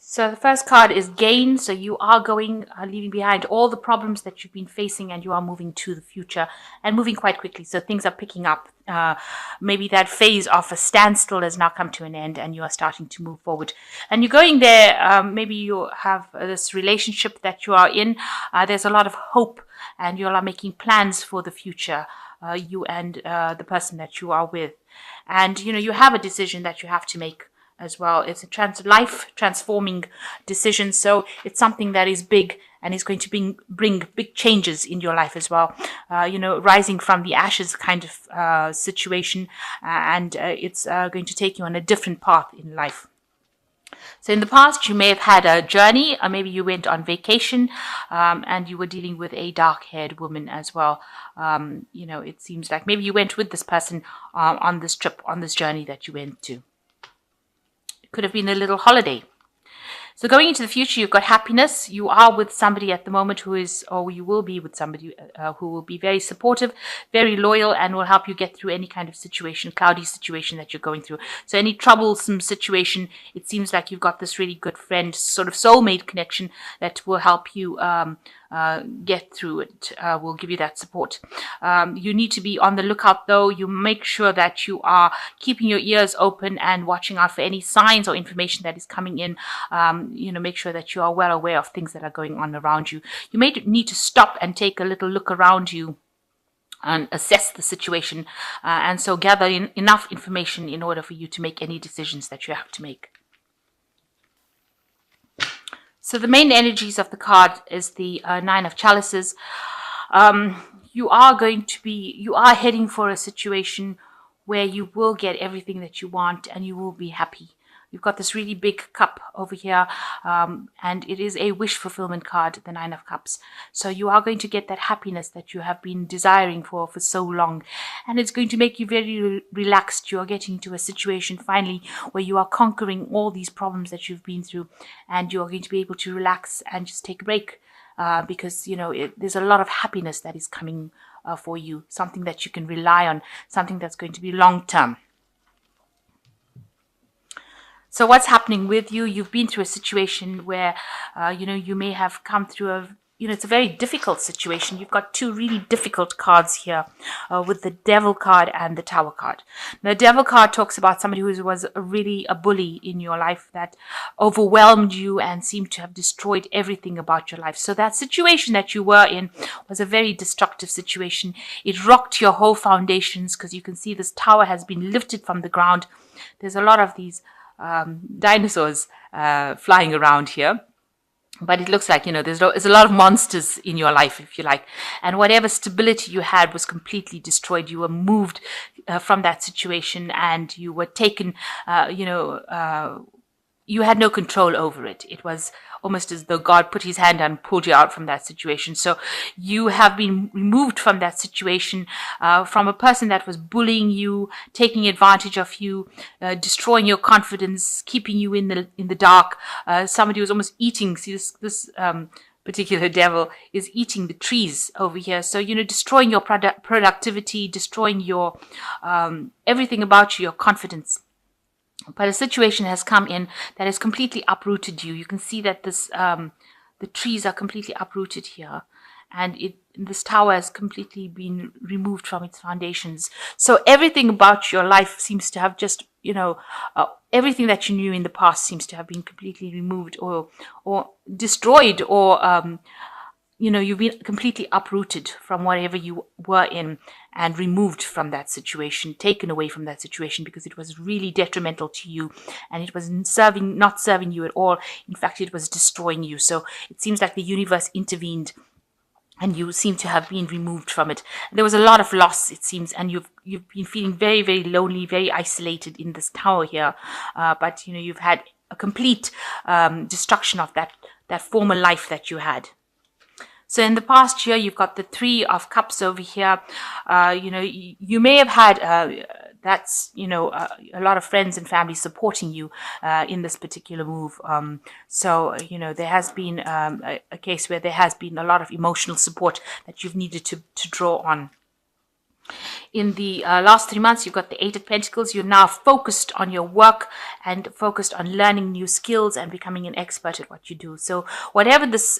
So the first card is gain. So you are leaving behind all the problems that you've been facing, and you are moving to the future and moving quite quickly. So things are picking up. Maybe that phase of a standstill has now come to an end, and you are starting to move forward. And you're going there. Maybe you have this relationship that you are in. There's a lot of hope, and you are making plans for the future. You and the person that you are with, and you have a decision that you have to make as well. It's a life transforming decision. So it's something that is big and is going to bring big changes in your life as well. Rising from the ashes kind of situation, and it's going to take you on a different path in life. So in the past, you may have had a journey, or maybe you went on vacation, and you were dealing with a dark-haired woman as well. It seems like maybe you went with this person on this trip, on this journey that you went to. Could have been a little holiday. So going into the future, you've got happiness. You are with somebody at the moment or you will be with somebody who will be very supportive, very loyal, and will help you get through any kind of situation, cloudy situation that you're going through. So any troublesome situation, it seems like you've got this really good friend, sort of soulmate connection that will help you get through it, will give you that support. You need to be on the lookout, though. You make sure that you are keeping your ears open and watching out for any signs or information that is coming in. Make sure that you are well aware of things that are going on around you. You may need to stop and take a little look around you and assess the situation, and so gather enough information in order for you to make any decisions that you have to make. So the main energies of the card is the Nine of Chalices. You are heading for a situation where you will get everything that you want and you will be happy. You've got this really big cup over here, and it is a wish fulfillment card, the Nine of Cups. So you are going to get that happiness that you have been desiring for so long, and it's going to make you very relaxed. You are getting to a situation finally where you are conquering all these problems that you've been through, and you are going to be able to relax and just take a break, because there's a lot of happiness that is coming for you, something that you can rely on, something that's going to be long term. So what's happening with you? You've been through a situation where, you may have come through it's a very difficult situation. You've got two really difficult cards here, with the Devil card and the Tower card. The Devil card talks about somebody who was really a bully in your life that overwhelmed you and seemed to have destroyed everything about your life. So that situation that you were in was a very destructive situation. It rocked your whole foundations, because you can see this tower has been lifted from the ground. There's a lot of these dinosaurs flying around here, but it looks like there's a lot of monsters in your life, if you like, and whatever stability you had was completely destroyed. You were moved from that situation, and you were taken. You had no control over it. It was almost as though God put his hand and pulled you out from that situation. So you have been removed from that situation, from a person that was bullying you, taking advantage of you, destroying your confidence, keeping you in the dark. Somebody was almost eating. See, this particular devil is eating the trees over here. So, destroying your productivity, destroying your everything about you, your confidence. But a situation has come in that has completely uprooted you. You can see that the trees are completely uprooted here, and this tower has completely been removed from its foundations. So everything about your life seems to have just, everything that you knew in the past seems to have been completely removed or destroyed, or you've been completely uprooted from whatever you were in and removed from that situation, taken away from that situation, because it was really detrimental to you and it was not serving you at all. In fact, it was destroying you. So it seems like the universe intervened and you seem to have been removed from it. There was a lot of loss, it seems, and you've been feeling very, very lonely, very isolated in this tower here. But you've had a complete destruction of that former life that you had. So in the past year, you've got the Three of Cups over here. You may have had a lot of friends and family supporting you in this particular move. There has been a case where there has been a lot of emotional support that you've needed to draw on. In the last 3 months, you've got the Eight of Pentacles. You're now focused on your work and focused on learning new skills and becoming an expert at what you do. So whatever this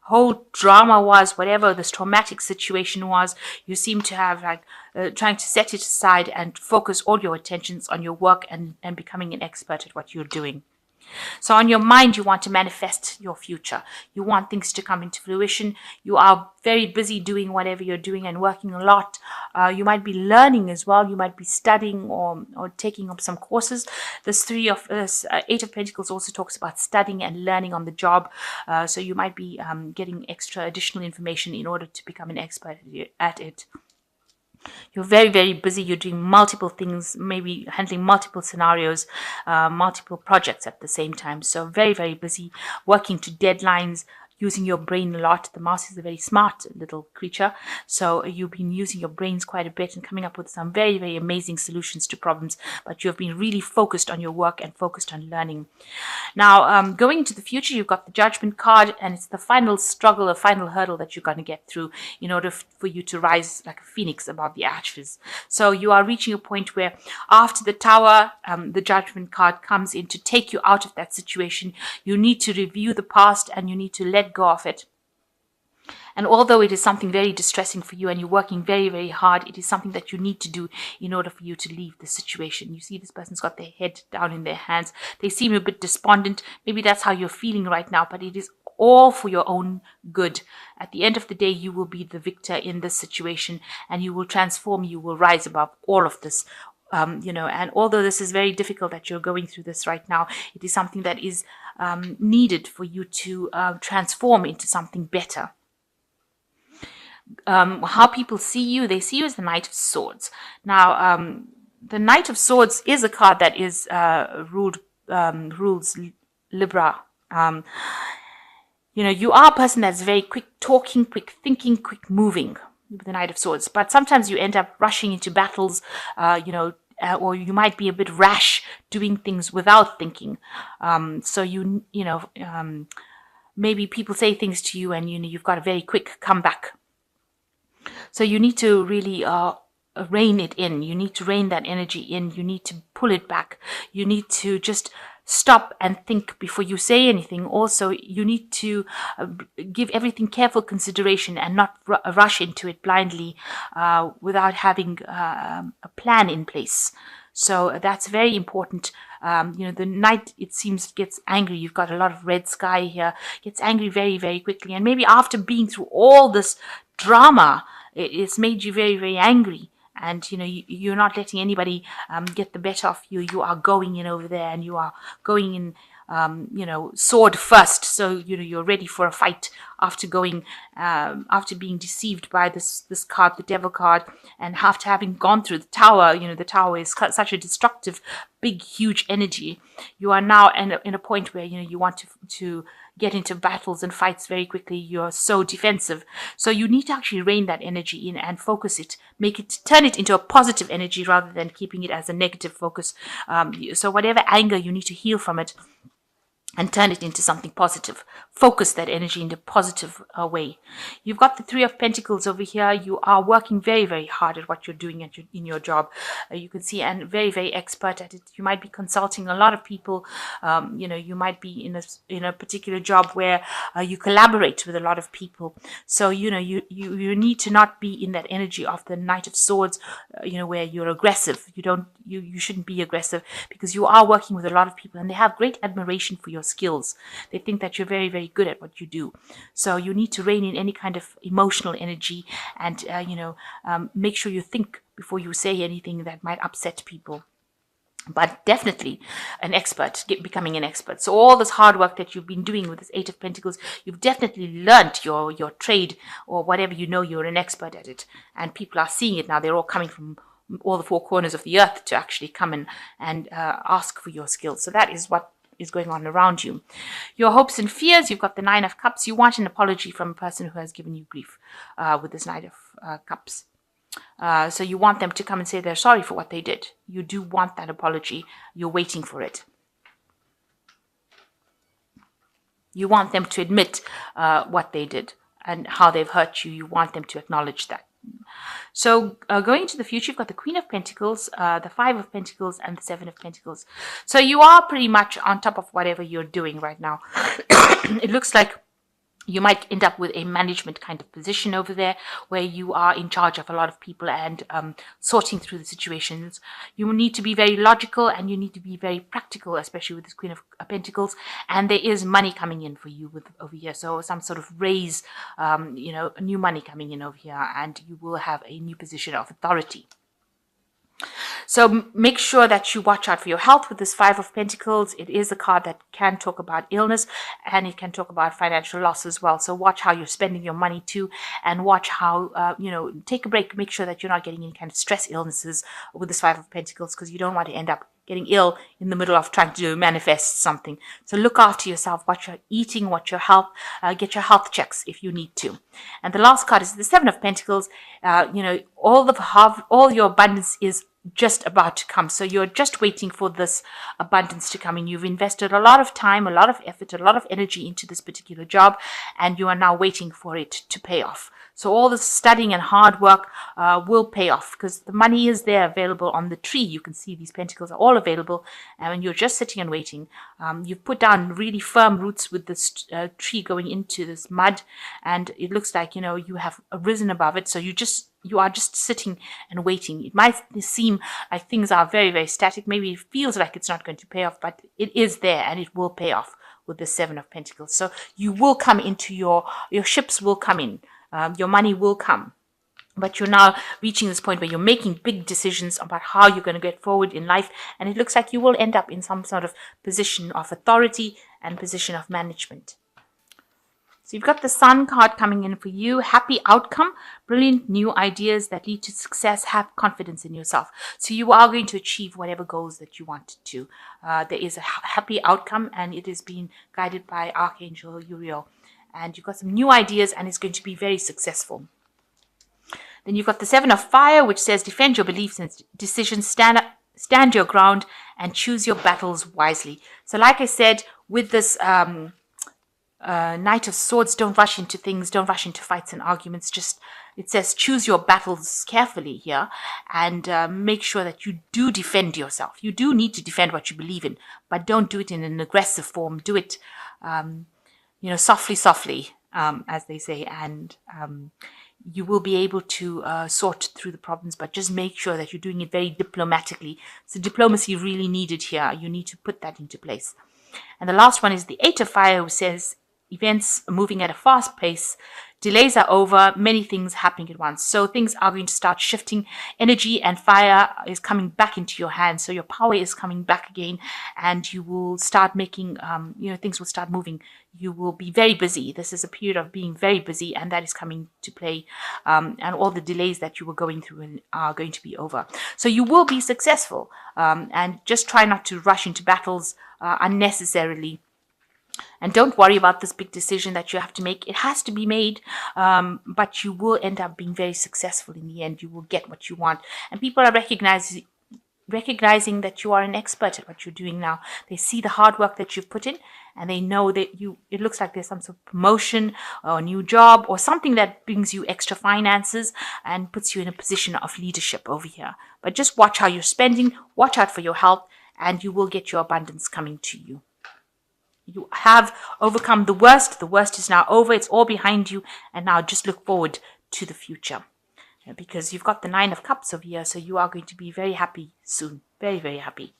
whole drama was, whatever this traumatic situation was, you seem to have trying to set it aside and focus all your attentions on your work and becoming an expert at what you're doing. So on your mind, you want to manifest your future. You want things to come into fruition. You are very busy doing whatever you're doing and working a lot. You might be learning as well. You might be studying or taking up some courses. This Eight of Pentacles also talks about studying and learning on the job. So you might be getting extra additional information in order to become an expert at it. You're very, very busy. You're doing multiple things, maybe handling multiple scenarios, multiple projects at the same time. So very, very busy, working to deadlines, using your brain a lot. The mouse is a very smart little creature. So you've been using your brains quite a bit and coming up with some very, very amazing solutions to problems. But you've been really focused on your work and focused on learning. Now, going into the future, you've got the Judgment card, and it's the final struggle, a final hurdle that you're going to get through in order for you to rise like a phoenix above the ashes. So you are reaching a point where after the Tower, the Judgment card comes in to take you out of that situation. You need to review the past and you need to let go of it. And although it is something very distressing for you and you're working very, very hard, it is something that you need to do in order for you to leave the situation. You see this person's got their head down in their hands. They seem a bit despondent. Maybe that's how you're feeling right now, but it is all for your own good. At the end of the day, you will be the victor in this situation and you will transform, you will rise above all of this. And although this is very difficult that you're going through this right now, it is something that is needed for you to transform into something better. How people see you, they see you as the Knight of Swords. Now, the Knight of Swords is a card that is rules Libra. You are a person that's very quick talking, quick thinking, quick moving with the Knight of Swords. But sometimes you end up rushing into battles, or you might be a bit rash doing things without thinking. Maybe people say things to you and you've got a very quick comeback. So you need to really rein it in. You need to rein that energy in. You need to pull it back. You need to just stop and think before you say anything. Also, you need to give everything careful consideration and not rush into it blindly without having a plan in place. So that's very important. The Knight, it seems, gets angry. You've got a lot of red sky here. Gets angry very, very quickly. And maybe after being through all this drama, it's made you very, very angry. And, you're not letting anybody get the better of you. You are going in over there and you are going in, sword first. So, you're ready for a fight after after being deceived by this card, the Devil card, and after having gone through the Tower. The Tower is such a destructive, big, huge energy. You are now in a point where, you want to get into battles and fights very quickly. You're so defensive. So you need to actually rein that energy in and focus it, turn it into a positive energy rather than keeping it as a negative focus. So whatever anger, you need to heal from it and turn it into something positive. Focus that energy in a positive way. You've got the Three of Pentacles over here. You are working very, very hard at what you're doing in your job. You can see, and very, very expert at it. You might be consulting a lot of people. You might be in a particular job where you collaborate with a lot of people. So, you need to not be in that energy of the Knight of Swords, where you're aggressive. You shouldn't be aggressive because you are working with a lot of people and they have great admiration for your skills. They think that you're very, very good at what you do. So you need to rein in any kind of emotional energy and, make sure you think before you say anything that might upset people. But definitely an expert, becoming an expert. So all this hard work that you've been doing with this Eight of Pentacles, you've definitely learnt your trade or whatever, you're an expert at it. And people are seeing it now. They're all coming from all the four corners of the earth to actually come in and ask for your skills. So that is what is going on around you. Your hopes and fears, you've got the Nine of Cups. You want an apology from a person who has given you grief with this Knight of Cups. So you want them to come and say they're sorry for what they did. You do want that apology. You're waiting for it. You want them to admit what they did and how they've hurt you. You want them to acknowledge that. So going into the future, you've got the Queen of Pentacles, the Five of Pentacles, and the Seven of Pentacles. So you are pretty much on top of whatever you're doing right now. It looks like you might end up with a management kind of position over there where you are in charge of a lot of people and sorting through the situations. You need to be very logical and you need to be very practical, especially with this Queen of Pentacles. And there is money coming in for you over here. So some sort of raise, new money coming in over here, and you will have a new position of authority. So make sure that you watch out for your health with this Five of Pentacles. It is a card that can talk about illness and it can talk about financial loss as well. So watch how you're spending your money too, and watch how, take a break. Make sure that you're not getting any kind of stress illnesses with this Five of Pentacles, because you don't want to end up getting ill in the middle of trying to manifest something. So look after yourself, watch your eating, watch your health, get your health checks if you need to. And the last card is the Seven of Pentacles. All your abundance is just about to come. So you're just waiting for this abundance to come in. You've invested a lot of time, a lot of effort, a lot of energy into this particular job, and you are now waiting for it to pay off. So all this studying and hard work will pay off, because the money is there available on the tree. You can see these pentacles are all available, and you're just sitting and waiting. You've put down really firm roots with this tree going into this mud, and it looks like, you have risen above it. So you are just sitting and waiting. It might seem like things are very, very static. Maybe it feels like it's not going to pay off, but it is there and it will pay off with the Seven of Pentacles. So you will come into your ships will come in. Your money will come. But you're now reaching this point where you're making big decisions about how you're going to get forward in life. And it looks like you will end up in some sort of position of authority and position of management. So you've got the Sun card coming in for you. Happy outcome, brilliant new ideas that lead to success. Have confidence in yourself. So you are going to achieve whatever goals that you want to. There is a happy outcome, and it is being guided by Archangel Uriel. And you've got some new ideas, and it's going to be very successful. Then you've got the Seven of Fire, which says defend your beliefs and decisions, stand your ground, and choose your battles wisely. So like I said, with this Knight of Swords, don't rush into things, don't rush into fights and arguments. It says choose your battles carefully here, and make sure that you do defend yourself. You do need to defend what you believe in, but don't do it in an aggressive form. Do it, softly, as they say, and you will be able to sort through the problems, but just make sure that you're doing it very diplomatically. So diplomacy really needed here. You need to put that into place. And the last one is the Eight of Fire, which says events are moving at a fast pace. Delays are over, many things happening at once. So things are going to start shifting. Energy and fire is coming back into your hands. So your power is coming back again, and you will start making, things will start moving. You will be very busy. This is a period of being very busy, and that is coming to play. And all the delays that you were going through are going to be over. So you will be successful. And just try not to rush into battles unnecessarily. And don't worry about this big decision that you have to make. It has to be made, but you will end up being very successful in the end. You will get what you want. And people are recognizing that you are an expert at what you're doing now. They see the hard work that you've put in, and they know that it looks like there's some sort of promotion or a new job or something that brings you extra finances and puts you in a position of leadership over here. But just watch how you're spending, watch out for your health, and you will get your abundance coming to you. You have overcome the worst. The worst is now over. It's all behind you. And now just look forward to the future. Because you've got the Nine of Cups over here. So you are going to be very happy soon. Very, very happy.